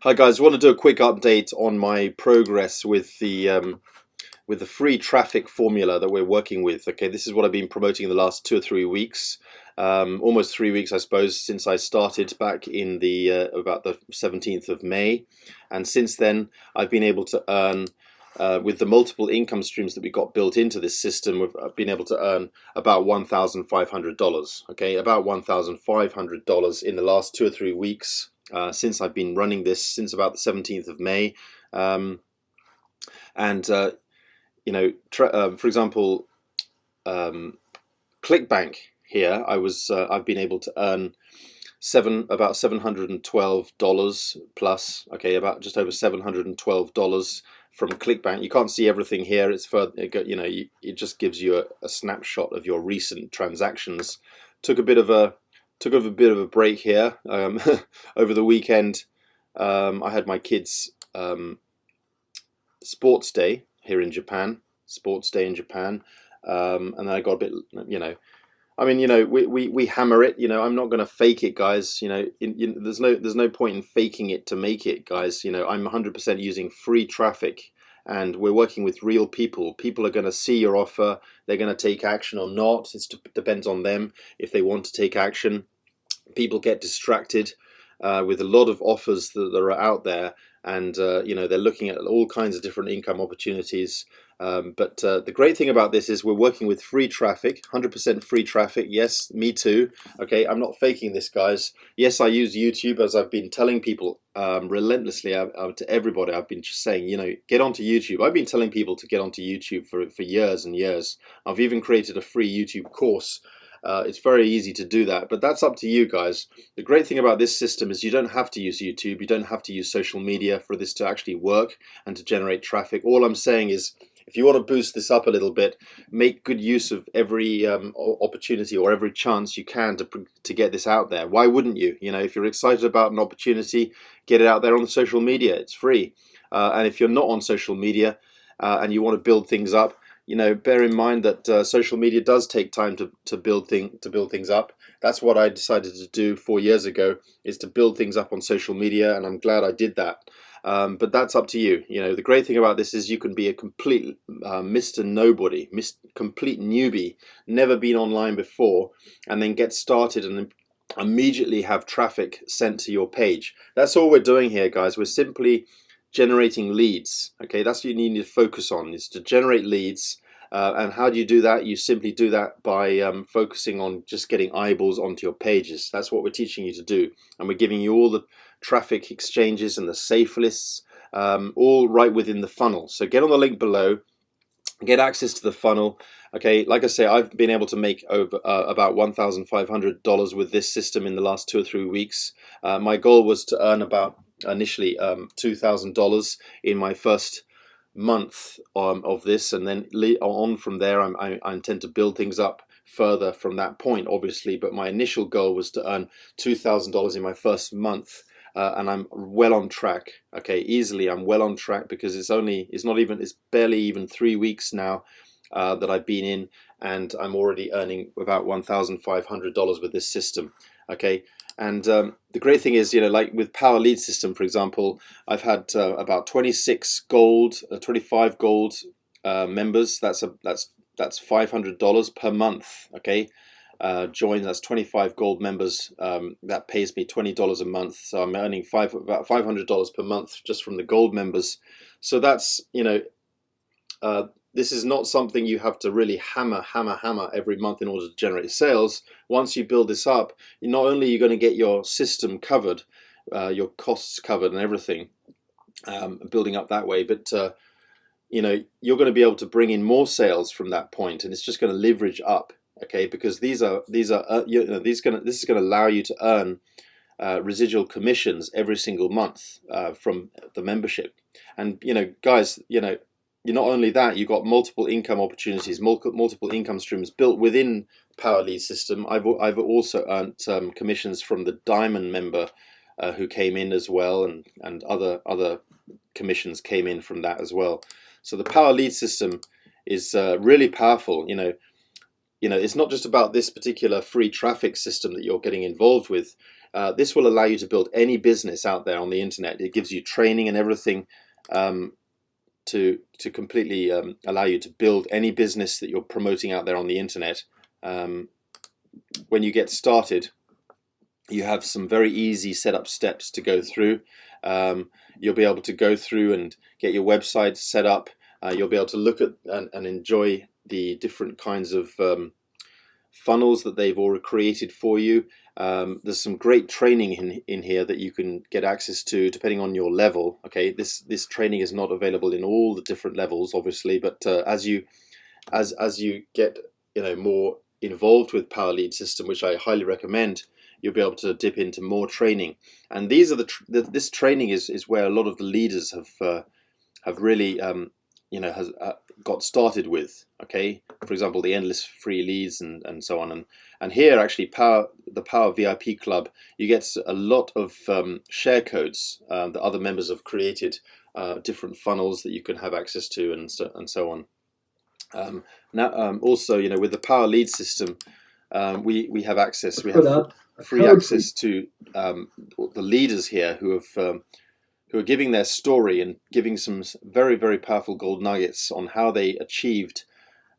Hi guys, I want to do a quick update on my progress with the free traffic formula that we're working with. Okay, this is what I've been promoting in the last 2 or 3 weeks, almost 3 weeks, I suppose, since I started back in the about the 17th of May, and since then I've been able to earn. With the multiple income streams that we got built into this system, I've been able to earn about $1,500. Okay, about $1,500 in the last 2 or 3 weeks since I've been running this since about the 17th of May. And for example, ClickBank here, I've been able to earn about $712 plus. Okay, about just over $712 from ClickBank. You can't see everything here. It's further, it just gives you a snapshot of your recent transactions. Took a bit of a break here over the weekend. I had my kids' sports day here in Japan, and then I got a bit, we hammer it. I'm not going to fake it, guys. There's no point in faking it to make it, guys. I'm 100% using free traffic, and we're working with real people. People are going to see your offer. They're going to take action or not. It depends on them if they want to take action. People get distracted with a lot of offers that are out there, and they're looking at all kinds of different income opportunities. But the great thing about this is we're working with free traffic, 100% free traffic. Yes, me too. Okay, I'm not faking this, guys. Yes, I use YouTube, as I've been telling people relentlessly to everybody. I've been just saying, get onto YouTube. I've been telling people to get onto YouTube for years and years. I've even created a free YouTube course. It's very easy to do that, but that's up to you guys. The great thing about this system is you don't have to use YouTube, you don't have to use social media for this to actually work and to generate traffic. All I'm saying is, if you want to boost this up a little bit, make good use of every opportunity or every chance you can to get this out there. Why wouldn't you? If you're excited about an opportunity, get it out there on the social media. It's free. And if you're not on social media and you want to build things up, bear in mind that social media does take time to build things up. That's what I decided to do 4 years ago, is to build things up on social media, and I'm glad I did that. But that's up to you. The great thing about this is you can be a complete Mr. Nobody, complete newbie, never been online before, and then get started and immediately have traffic sent to your page. That's all we're doing here, guys. We're simply generating leads. Okay, that's what you need to focus on, is to generate leads. And how do you do that? You simply do that by focusing on just getting eyeballs onto your pages. That's what we're teaching you to do. And we're giving you all the traffic exchanges and the safe lists, all right within the funnel. So get on the link below, get access to the funnel. Okay, like I say, I've been able to make over about $1,500 with this system in the last 2 or 3 weeks. My goal was to earn about initially $2,000 in my first month of this, and then on from there I intend to build things up further from that point, obviously, but my initial goal was to earn $2,000 in my first month, and I'm well on track. Okay, easily I'm well on track, because it's barely even 3 weeks now that I've been in, and I'm already earning about $1,500 with this system. Okay, and the great thing is, like with Power Lead System, for example, I've had about 25 gold members. That's $500 per month. Okay, that's 25 gold members. That pays me $20 a month. So I'm earning about $500 per month just from the gold members. So that's this is not something you have to really hammer every month in order to generate sales. Once you build this up, not only are you going to get your system covered, your costs covered and everything, building up that way, but you're going to be able to bring in more sales from that point, and it's just going to leverage up. Okay, because this is going to allow you to earn residual commissions every single month from the membership. And guys, not only that, you've got multiple income opportunities, multiple income streams built within Power Lead System. I've also earned commissions from the Diamond member who came in as well, and other commissions came in from that as well. So the Power Lead System is really powerful. It's not just about this particular free traffic system that you're getting involved with. This will allow you to build any business out there on the internet. It gives you training and everything to completely allow you to build any business that you're promoting out there on the internet. When you get started, you have some very easy setup steps to go through. You'll be able to go through and get your website set up. You'll be able to look at and enjoy the different kinds of funnels that they've already created for you. There's some great training in here that you can get access to depending on your level. Okay, this training is not available in all the different levels, obviously, but as you get more involved with Power Lead system, which I highly recommend, you'll be able to dip into more training. And these are this training is where a lot of the leaders have really got started with. Okay, for example, the endless free leads and so on. And here actually the Power VIP Club, you get a lot of share codes that other members have created, different funnels that you can have access to, and so on. Now also, with the Power Lead system, we have access. We have free access to the leaders here who are giving their story and giving some very, very powerful gold nuggets on how they achieved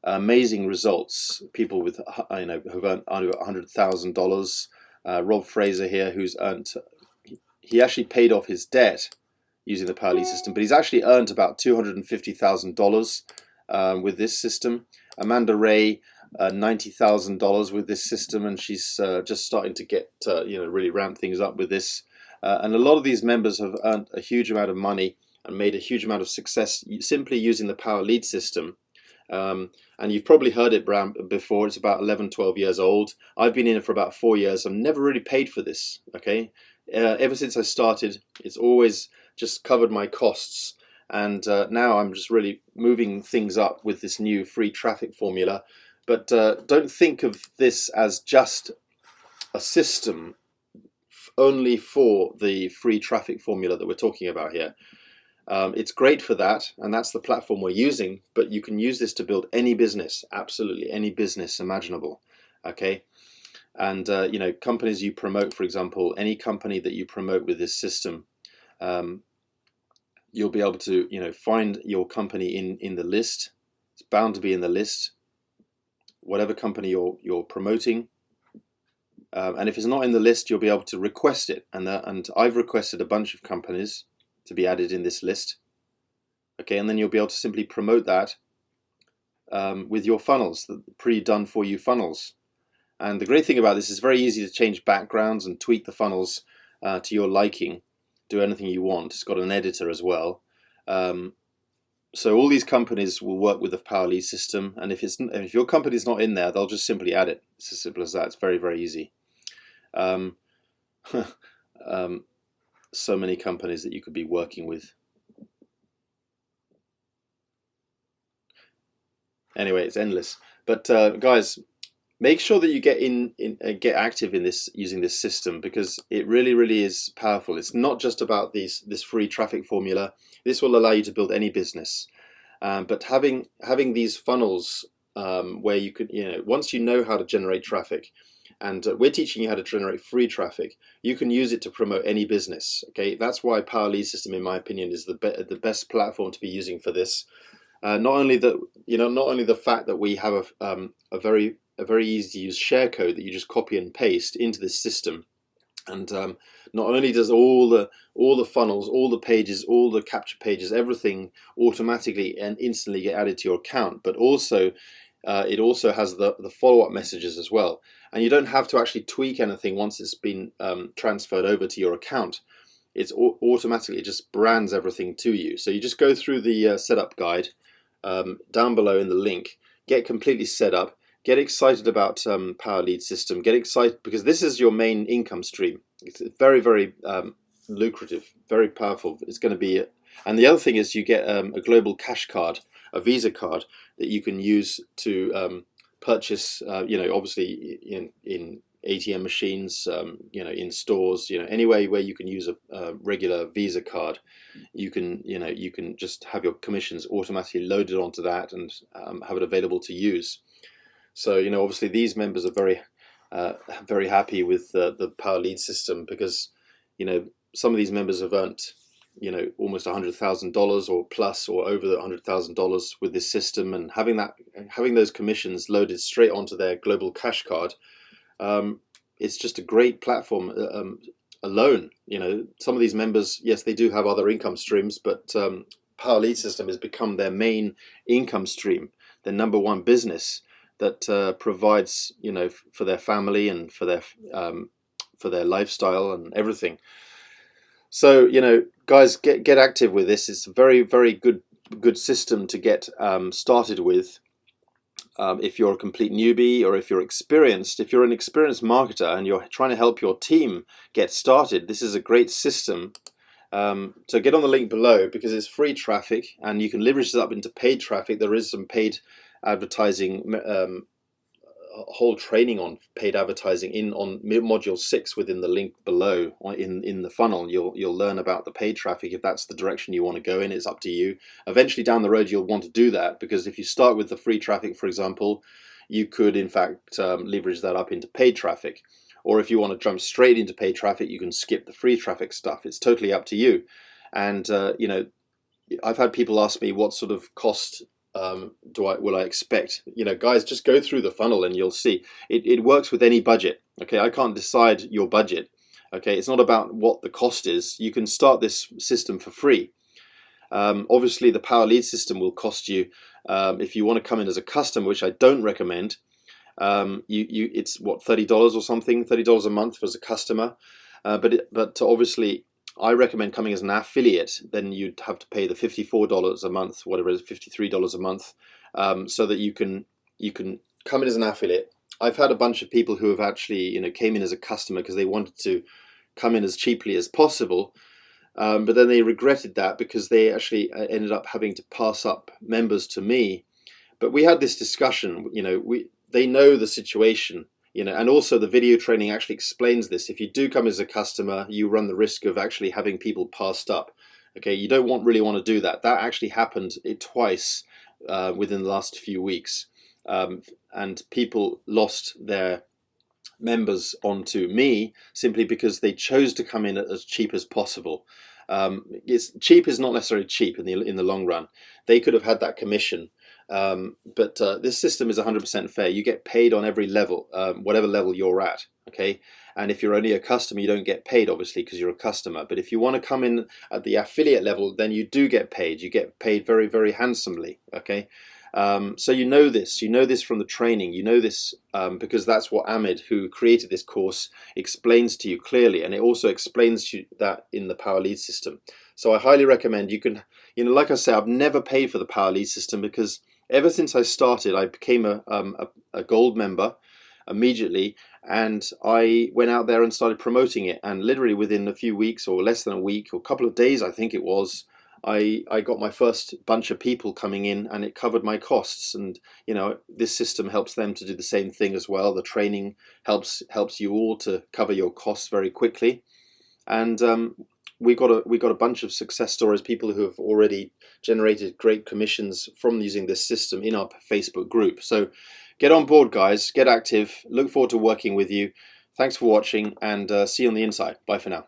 amazing results. People with who've earned under $100,000. Rob Fraser here, who's earned, he actually paid off his debt using the Power Lead system, but he's actually earned about $250,000 with this system. Amanda Ray, $90,000 with this system, and she's just starting to get really ramp things up with this. And a lot of these members have earned a huge amount of money and made a huge amount of success simply using the Power Lead system. And you've probably heard it before. It's about 11, 12 years old. I've been in it for about 4 years. I've never really paid for this. Okay, ever since I started, it's always just covered my costs. And now I'm just really moving things up with this new free traffic formula. But don't think of this as just a system only for the free traffic formula that we're talking about here. It's great for that, and that's the platform we're using, but you can use this to build any business, absolutely any business imaginable. Okay, and companies you promote, for example, any company that you promote with this system, you'll be able to find your company in the list. It's bound to be in the list, whatever company you're promoting. And if it's not in the list, you'll be able to request it. And I've requested a bunch of companies to be added in this list. Okay, and then you'll be able to simply promote that with your funnels, the pre-done for you funnels. And the great thing about this is very easy to change backgrounds and tweak the funnels to your liking. Do anything you want. It's got an editor as well. So all these companies will work with the Power Lead system, and if your company's not in there, they'll just simply add it. It's as simple as that. It's very, very easy. So many companies that you could be working with. Anyway, it's endless. But guys, make sure that you get active in this, using this system, because it really, really is powerful. It's not just about this free traffic formula. This will allow you to build any business. But having these funnels where you could, once you know how to generate traffic, and we're teaching you how to generate free traffic, you can use it to promote any business. Okay, that's why Power Lead system, in my opinion, is the best platform to be using for this. Not only the fact that we have a very easy to use share code that you just copy and paste into this system, and not only does all the funnels, all the pages, all the capture pages, everything automatically and instantly get added to your account, but also it also has the follow-up messages as well. And you don't have to actually tweak anything once it's been transferred over to your account. It's automatically, it just brands everything to you. So you just go through the setup guide down below in the link, get completely set up, get excited about Power Lead system, get excited because this is your main income stream. It's very, very lucrative, very powerful. It's going to be, and the other thing is you get a global cash card, a Visa card that you can use to purchase, obviously in ATM machines, in stores, anywhere where you can use a regular Visa card, you can just have your commissions automatically loaded onto that and have it available to use. So obviously these members are very very happy with the Power Lead system, because some of these members have earned almost $100,000 or plus, or over the $100,000 with this system, and having those commissions loaded straight onto their global cash card. It's just a great platform alone. Some of these members, yes, they do have other income streams, but Power Lead system has become their main income stream, their number one business that provides for their family and for their lifestyle and everything. So guys, get active with this. It's a very, very good system to get started with. If you're a complete newbie, or if you're experienced, if you're an experienced marketer and you're trying to help your team get started, this is a great system. So get on the link below, because it's free traffic and you can leverage this up into paid traffic. There is some paid advertising, whole training on paid advertising on module 6 within the link below. In the funnel, you'll learn about the paid traffic. If that's the direction you want to go in, it's up to you. Eventually down the road you'll want to do that, because if you start with the free traffic, for example, you could in fact leverage that up into paid traffic. Or if you want to jump straight into paid traffic, you can skip the free traffic stuff. It's totally up to you. And I've had people ask me, what sort of cost will I expect? Guys, just go through the funnel and you'll see it works with any budget. Okay, I can't decide your budget. Okay, it's not about what the cost is. You can start this system for free. Obviously the Power Lead system will cost you, if you want to come in as a customer, which I don't recommend. It's what, $30 or something, $30 a month as a customer. But obviously I recommend coming as an affiliate. Then you'd have to pay the $54 a month, whatever it is, $53 a month, so that you can come in as an affiliate. I've had a bunch of people who have actually came in as a customer because they wanted to come in as cheaply as possible, but then they regretted that because they actually ended up having to pass up members to me. But we had this discussion. They know the situation. And also the video training actually explains this. If you do come as a customer, you run the risk of actually having people passed up. Okay, you don't really want to do that. That actually happened twice within the last few weeks, and people lost their members onto me simply because they chose to come in as cheap as possible. Cheap is not necessarily cheap in the long run. They could have had that commission. But this system is 100% fair. You get paid on every level, whatever level you're at. Okay, and if you're only a customer, you don't get paid, obviously, because you're a customer. But if you want to come in at the affiliate level, then you do get paid. You get paid very, very handsomely. Okay, so you know this from the training. You know this because that's what Ahmed, who created this course, explains to you clearly, and it also explains to you that in the Power Lead system. So I highly recommend you can. Like I say, I've never paid for the Power Lead system because ever since I started, I became a gold member immediately, and I went out there and started promoting it. And literally within a few weeks, or less than a week, or a couple of days, I think it was, I got my first bunch of people coming in, and it covered my costs. And this system helps them to do the same thing as well. The training helps you all to cover your costs very quickly. And we got a bunch of success stories, people who have already generated great commissions from using this system in our Facebook group. So get on board, guys. Get active. Look forward to working with you. Thanks for watching, and see you on the inside. Bye for now.